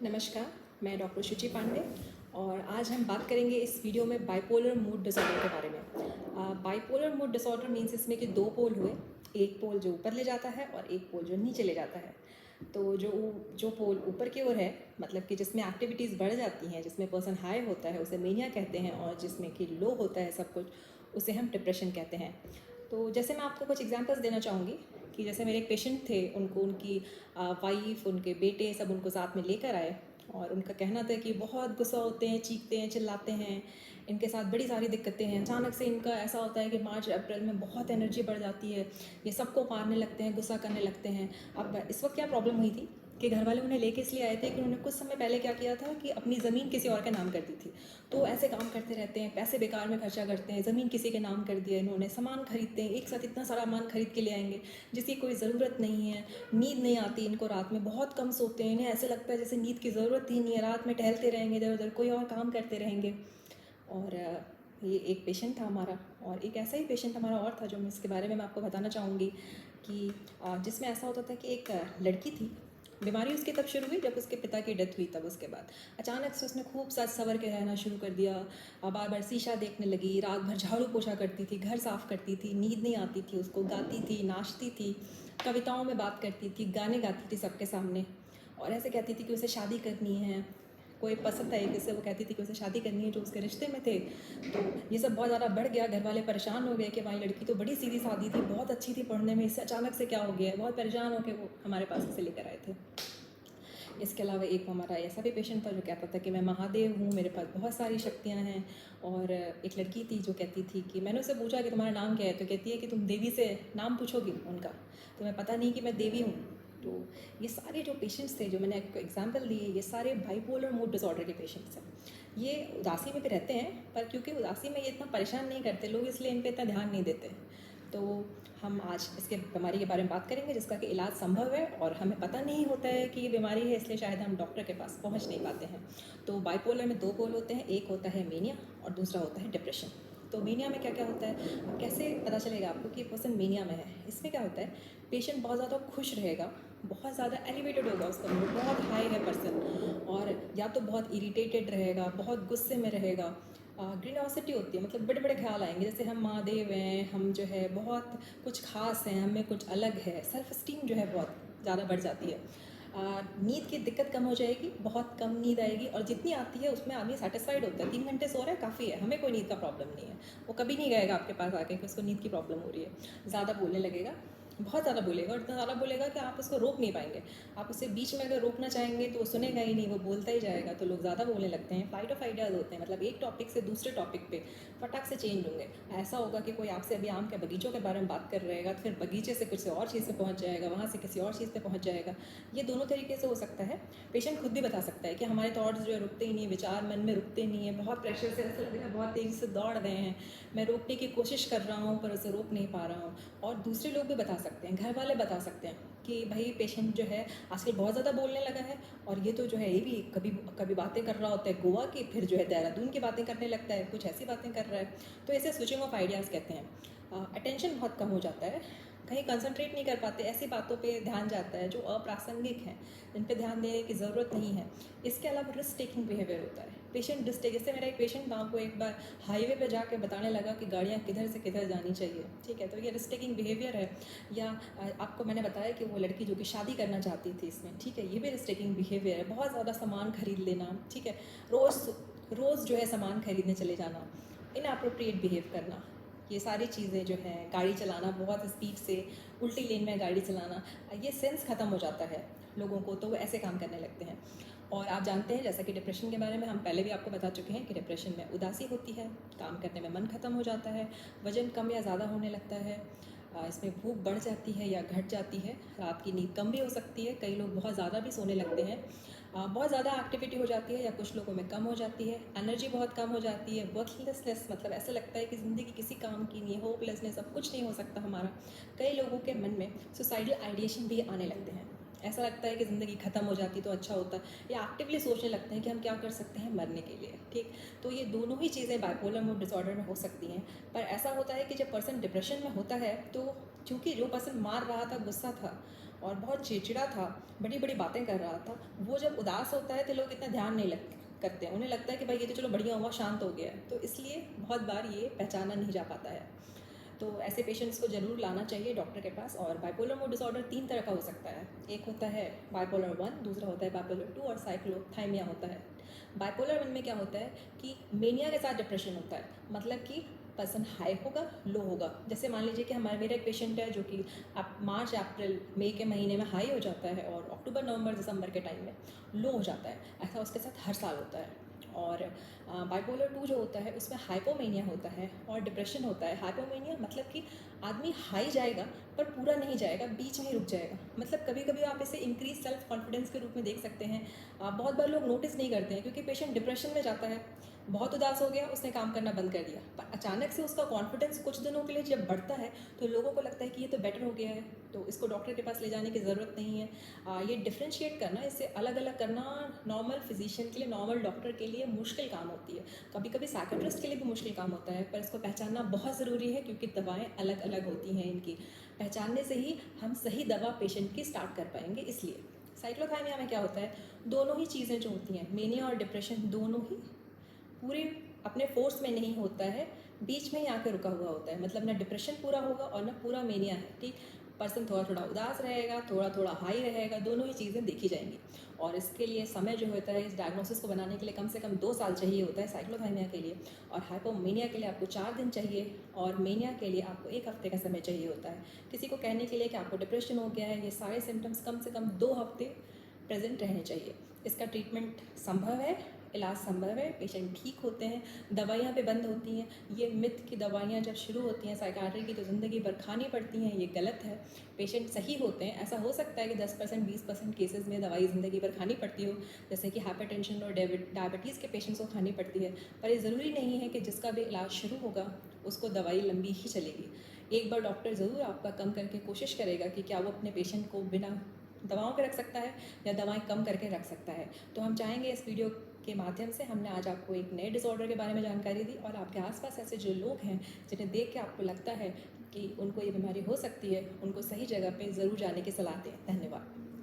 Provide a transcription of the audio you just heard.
नमस्कार, मैं डॉक्टर शुचि पांडे और आज हम बात करेंगे इस वीडियो में बाइपोलर मूड डिसऑर्डर के बारे में। बाइपोलर मूड डिसऑर्डर मीन्स इसमें कि दो पोल हुए, एक पोल जो ऊपर ले जाता है और एक पोल जो नीचे ले जाता है। तो जो पोल ऊपर की ओर है, मतलब कि जिसमें एक्टिविटीज़ बढ़ जाती हैं, जिसमें पर्सन हाई होता है उसे मेनिया कहते हैं, और जिसमें कि लो होता है सब कुछ उसे हम डिप्रेशन कहते हैं। तो जैसे मैं आपको कुछ एग्जांपल्स देना चाहूँगी कि जैसे मेरे एक पेशेंट थे, उनको उनकी वाइफ, उनके बेटे सब उनको साथ में लेकर आए और उनका कहना था कि बहुत गुस्सा होते हैं, चीखते हैं, चिल्लाते हैं, इनके साथ बड़ी सारी दिक्कतें हैं। अचानक से इनका ऐसा होता है कि मार्च अप्रैल में बहुत एनर्जी बढ़ जाती है, ये सबको मारने लगते हैं, गुस्सा करने लगते हैं। अब इस वक्त क्या प्रॉब्लम हुई थी कि घर वाले उन्हें लेके इसलिए आए थे कि उन्होंने कुछ समय पहले क्या किया था कि अपनी ज़मीन किसी और के नाम कर दी थी। तो ऐसे काम करते रहते हैं, पैसे बेकार में खर्चा करते हैं, ज़मीन किसी के नाम कर दिया इन्होंने, सामान खरीदते हैं, एक साथ इतना सारा सामान खरीद के ले आएंगे जिसकी कोई ज़रूरत नहीं है। नींद नहीं आती इनको, रात में बहुत कम सोते हैं, इन्हें ऐसे लगता है जैसे नींद की ज़रूरत ही नहीं है, रात में टहलते रहेंगे इधर उधर, कोई और काम करते रहेंगे। और ये एक पेशेंट था हमारा, और एक ऐसा ही पेशेंट हमारा और था जो मैं इसके बारे में मैं आपको बताना चाहूँगी कि जिसमें ऐसा होता था कि एक लड़की थी। बीमारी उसकी तब शुरू हुई जब उसके पिता की डेथ हुई। तब उसके बाद अचानक से उसने खूब सज सवर के रहना शुरू कर दिया, बार बार शीशा देखने लगी, रात भर झाड़ू पोछा करती थी, घर साफ़ करती थी, नींद नहीं आती थी उसको, गाती थी, नाचती थी, कविताओं में बात करती थी, गाने गाती थी सबके सामने, और ऐसे कहती थी कि उसे शादी करनी है। कोई पसंद था एक जिससे वो कहती थी कि उसे शादी करनी है, जो उसके रिश्ते में थे। तो ये सब बहुत ज़्यादा बढ़ गया, घर वाले परेशान हो गए कि भाई लड़की तो बड़ी सीधी सादी थी, बहुत अच्छी थी पढ़ने में, इससे अचानक से क्या हो गया है। बहुत परेशान होकर वो हमारे पास इसे लेकर आए थे। इसके अलावा एक हमारा ऐसा भी पेशेंट था जो कहता था कि मैं महादेव हूँ, मेरे पास बहुत सारी शक्तियाँ हैं। और एक लड़की थी जो कहती थी कि मैंने उससे पूछा कि तुम्हारा नाम क्या है, तो कहती है कि तुम देवी से नाम पूछोगी उनका, तो मैं पता नहीं कि मैं देवी हूँ। तो ये सारे जो पेशेंट्स थे जो मैंने आपको एग्जांपल दिए, ये सारे बाइपोलर मूड डिसऑर्डर के पेशेंट्स हैं। ये उदासी में भी रहते हैं, पर क्योंकि उदासी में ये इतना परेशान नहीं करते लोग, इसलिए इन पर इतना ध्यान नहीं देते। तो हम आज इसके बीमारी के बारे में बात करेंगे जिसका कि इलाज संभव है, और हमें पता नहीं होता है कि ये बीमारी है, इसलिए शायद हम डॉक्टर के पास पहुंच नहीं पाते हैं। तो बाइपोलर में दो पोल होते हैं, एक होता है मेनिया और दूसरा होता है डिप्रेशन। तो मेनिया में क्या क्या होता है, कैसे पता चलेगा आपको कि पर्सन मेनिया में है? इसमें क्या होता है, पेशेंट बहुत ज़्यादा खुश रहेगा, बहुत ज़्यादा एलिवेटेड होगा उसका मूड, बहुत हाई है पर्सन, और या तो बहुत इरिटेटेड रहेगा, बहुत गुस्से में रहेगा। ग्रीनोसिटी होती है, मतलब बड़े बड़े ख्याल आएंगे जैसे हम महादेव हैं, हम जो है बहुत कुछ खास हैं, हमें कुछ अलग है, सेल्फ स्टीम जो है बहुत ज़्यादा बढ़ जाती है। नींद की दिक्कत कम हो जाएगी, बहुत कम नींद आएगी, और जितनी आती है उसमें आदमी सेटिस्फाइड होता है, 3 घंटे सो रहा है काफ़ी है, हमें कोई नींद का प्रॉब्लम नहीं है। वो कभी नहीं कहेगा आपके पास आके कि उसको नींद की प्रॉब्लम हो रही है। ज़्यादा बोलने लगेगा, बहुत ज़्यादा बोलेगा, और इतना ज़्यादा बोलेगा कि आप उसको रोक नहीं पाएंगे। आप उसे बीच में अगर रोकना चाहेंगे तो वो सुनेगा ही नहीं, वो बोलता ही जाएगा। तो लोग ज़्यादा बोलने लगते हैं, फाइट ऑफ आइडियाज़ होते हैं, मतलब एक टॉपिक से दूसरे टॉपिक पे फटाक से चेंज होंगे। ऐसा होगा कि कोई आपसे अभी आम के बगीचों के बारे में बात कर रहेगा, तो फिर बगीचे से कुछ और चीज़ पे पहुँच जाएगा, वहाँ से किसी और चीज़ पे पहुँच जाएगा। ये दोनों तरीके से हो सकता है। पेशेंट खुद भी बता सकता है कि हमारे थॉट्स जो है रुकते ही नहीं, विचार मन में रुकते नहीं है, बहुत प्रेशर से ऐसा लग रहा है बहुत तेज़ी से दौड़ रहे हैं, मैं रोकने की कोशिश कर रहा हूँ पर उसे रोक नहीं पा रहा हूँ। और दूसरे लोग भी बता सकते हैं, घर वाले बता सकते हैं कि भाई पेशेंट जो है आजकल बहुत ज़्यादा बोलने लगा है, और ये तो जो है ये भी कभी कभी बातें कर रहा होता है गोवा की, फिर जो है देहरादून की बातें करने लगता है, कुछ ऐसी बातें कर रहा है। तो इसे स्विचिंग ऑफ आइडियाज़ कहते हैं। अटेंशन बहुत कम हो जाता है, कहीं कंसंट्रेट नहीं कर पाते, ऐसी बातों पे ध्यान जाता है जो अप्रासंगिक हैं, जिन पे ध्यान देने की ज़रूरत नहीं है। इसके अलावा रिस्क टेकिंग बिहेवियर होता है, पेशेंट रिस्क टेक, जैसे मेरा एक पेशेंट था, आपको एक बार हाईवे पे जाके बताने लगा कि गाड़ियाँ किधर से किधर जानी चाहिए, ठीक है, तो ये रिस्क टेकिंग बिहेवियर है। या आपको मैंने बताया कि वो लड़की जो कि शादी करना चाहती थी इसमें, ठीक है, ये भी रिस्क टेकिंग बिहेवियर है। बहुत ज़्यादा सामान खरीद लेना, ठीक है, रोज़ रोज़ जो है सामान खरीदने चले जाना, इनअप्रोप्रिएट बिहेव करना, ये सारी चीज़ें जो हैं, गाड़ी चलाना बहुत स्पीड से, उल्टी लेन में गाड़ी चलाना, ये सेंस ख़त्म हो जाता है लोगों को, तो वो ऐसे काम करने लगते हैं। और आप जानते हैं जैसा कि डिप्रेशन के बारे में हम पहले भी आपको बता चुके हैं कि डिप्रेशन में उदासी होती है, काम करने में मन ख़त्म हो जाता है, वज़न कम या ज़्यादा होने लगता है, इसमें भूख बढ़ जाती है या घट जाती है, रात की नींद कम भी हो सकती है, कई लोग बहुत ज़्यादा भी सोने लगते हैं, बहुत ज़्यादा एक्टिविटी हो जाती है या कुछ लोगों में कम हो जाती है, एनर्जी बहुत कम हो जाती है, वर्थलेसनेस, मतलब ऐसा लगता है कि ज़िंदगी किसी काम की नहीं है, होपलेसनेस, अब कुछ नहीं हो सकता हमारा। कई लोगों के मन में सुसाइडल आइडिएशन भी आने लगते हैं, ऐसा लगता है कि ज़िंदगी ख़त्म हो जाती तो अच्छा होता, या एक्टिवली सोचने लगते हैं कि हम क्या कर सकते हैं मरने के लिए, ठीक। तो ये दोनों ही चीज़ें बाइपोलर मूड डिसऑर्डर में हो सकती हैं। पर ऐसा होता है कि जब पर्सन डिप्रेशन में होता है तो चूँकि जो पर्सन मार रहा था गुस्सा था, और बहुत चिड़चिड़ा था, बड़ी बड़ी बातें कर रहा था। वो जब उदास होता है तो लोग इतना ध्यान नहीं करते हैं, उन्हें लगता है कि भाई ये तो चलो बढ़िया हुआ, शांत हो गया है। तो इसलिए बहुत बार ये पहचाना नहीं जा पाता है। तो ऐसे पेशेंट्स को ज़रूर लाना चाहिए डॉक्टर के पास। और बाइपोलर मूड डिसऑर्डर 3 तरह का हो सकता है। एक होता है बाइपोलर 1, दूसरा होता है बाइपोलर 2 और साइक्लोथाइमिया होता है। बाइपोलर 1 में क्या होता है कि मेनिया के साथ डिप्रेशन होता है, मतलब कि पर्सन हाई होगा, लो होगा। जैसे मान लीजिए कि मेरा एक पेशेंट है जो कि आप मार्च अप्रैल मई के महीने में हाई हो जाता है और अक्टूबर नवंबर दिसंबर के टाइम में लो हो जाता है। ऐसा उसके साथ हर साल होता है। और बाइपोलर 2 जो होता है उसमें हाइपोमेनिया होता है और डिप्रेशन होता है। हाइपोमेनिया मतलब कि आदमी हाई जाएगा पर पूरा नहीं जाएगा, बीच में ही रुक जाएगा। मतलब कभी कभी आप इसे इंक्रीज सेल्फ कॉन्फिडेंस के रूप में देख सकते हैं। बहुत बार लोग नोटिस नहीं करते हैं क्योंकि पेशेंट डिप्रेशन में जाता है, बहुत उदास हो गया, उसने काम करना बंद कर दिया, पर अचानक से उसका कॉन्फिडेंस कुछ दिनों के लिए जब बढ़ता है तो लोगों को लगता है कि ये तो बेटर हो गया है, तो इसको डॉक्टर के पास ले जाने की ज़रूरत नहीं है। ये डिफ्रेंशिएट करना, इससे अलग अलग करना नॉर्मल फिजिशियन के लिए, नॉर्मल डॉक्टर के लिए मुश्किल काम होती है। कभी कभी साइकेट्रिस्ट के लिए भी मुश्किल काम होता है, पर इसको पहचानना बहुत ज़रूरी है क्योंकि दवाएं अलग अलग होती हैं। इनकी पहचानने से ही हम सही दवा पेशेंट की स्टार्ट कर पाएंगे। इसलिए साइक्लोथाइमिया में क्या होता है, दोनों ही चीज़ें जो होती हैं, मेनिया और डिप्रेशन, दोनों ही पूरे अपने फोर्स में नहीं होता है, बीच में ही आकर रुका हुआ होता है। मतलब ना डिप्रेशन पूरा होगा और ना पूरा मेनिया है। ठीक, पर्सन थोड़ा थोड़ा उदास रहेगा, थोड़ा थोड़ा हाई रहेगा, दोनों ही चीज़ें देखी जाएंगी। और इसके लिए समय जो होता है इस डायग्नोसिस को बनाने के लिए कम से कम 2 साल चाहिए होता है साइक्लोथाइमिया के लिए। और हाइपोमेनिया के लिए आपको 4 दिन चाहिए और मेनिया के लिए आपको 1 हफ्ते का समय चाहिए होता है। किसी को कहने के लिए कि आपको डिप्रेशन हो गया है, ये सारे सिम्टम्स कम से कम 2 हफ्ते प्रेजेंट रहने चाहिए। इसका ट्रीटमेंट संभव है, इलाज संभव है, पेशेंट ठीक होते हैं, दवाइयाँ पे बंद होती हैं। ये मिथ की दवाइयाँ जब शुरू होती हैं साइकाट्री की तो ज़िंदगी भर खानी पड़ती हैं, ये गलत है। पेशेंट सही होते हैं। ऐसा हो सकता है कि 10% 20% केसेस में दवाई ज़िंदगी भर खानी पड़ती हो, जैसे कि हाइपरटेंशन और डायबिटीज़ के पेशेंट्स को खानी पड़ती है। पर ये ज़रूरी नहीं है कि जिसका भी इलाज शुरू होगा उसको दवाई लंबी ही चलेगी। एक बार डॉक्टर ज़रूर आपका कम करके कोशिश करेगा कि क्या वो अपने पेशेंट को बिना दवाओं के रख सकता है या दवाएं कम करके रख सकता है। तो हम चाहेंगे इस वीडियो के माध्यम से हमने आज आपको एक नए डिसऑर्डर के बारे में जानकारी दी और आपके आसपास ऐसे जो लोग हैं जिन्हें देख के आपको लगता है कि उनको ये बीमारी हो सकती है, उनको सही जगह पे ज़रूर जाने की सलाह दें। धन्यवाद।